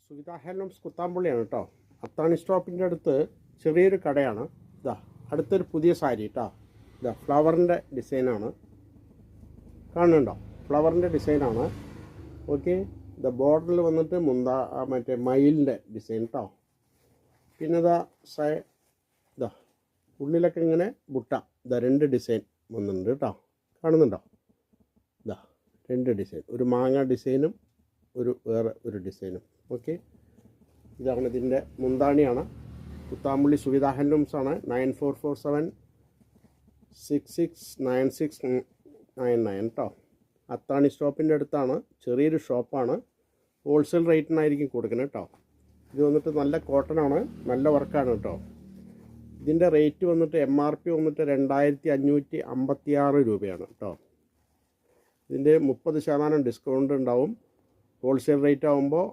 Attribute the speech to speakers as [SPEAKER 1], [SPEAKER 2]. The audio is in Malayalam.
[SPEAKER 1] സുവിധ ഹാൻഡ്ലൂംസ് കുത്താമ്പുള്ളിയാണ് കേട്ടോ. അത്താണി സ്റ്റോപ്പിൻ്റെ അടുത്ത് ചെറിയൊരു കടയാണ്. ഇതാ അടുത്തൊരു പുതിയ സാരി കേട്ടോ. ഇതാ ഫ്ലവറിൻ്റെ ഡിസൈനാണ്, കാണുന്നുണ്ടോ? ഫ്ലവറിൻ്റെ ഡിസൈനാണ്. ഓക്കെ, ഇതാ ബോർഡറിൽ വന്നിട്ട് മറ്റേ മയിലിൻ്റെ ഡിസൈൻ കേട്ടോ. പിന്നെ ഇതാ ഇതാ ഉള്ളിലൊക്കെ ഇങ്ങനെ ബുട്ട, ഇതാ രണ്ട് ഡിസൈൻ വന്നിട്ടുണ്ട് കേട്ടോ. കാണുന്നുണ്ടോ? ഇതാ രണ്ട് ഡിസൈൻ, ഒരു മാങ്ങ ഡിസൈനും വേറെ ഒരു ഡിസൈനും. ഓക്കെ, ഇതാണ് ഇതിൻ്റെ മുന്താണിയാണ്. കുത്താമ്പുള്ളി സുവിധ ഹാൻഡ്ലൂംസാണ്. 9447669699 കേട്ടോ. അത്താണി സ്റ്റോപ്പിൻ്റെ അടുത്താണ്, ചെറിയൊരു ഷോപ്പാണ്. ഹോൾസെയിൽ റേറ്റിനായിരിക്കും കൊടുക്കുന്നത് കേട്ടോ. ഇത് വന്നിട്ട് നല്ല കോട്ടനാണ്, നല്ല വർക്കാണ് കേട്ടോ. ഇതിൻ്റെ റേറ്റ് വന്നിട്ട് MRP വന്നിട്ട് 2556 രൂപയാണ് കേട്ടോ. ഇതിൻ്റെ 30% ഡിസ്കൗണ്ട് ഉണ്ടാവും. ഹോൾസെയിൽ റേറ്റ് ആകുമ്പോൾ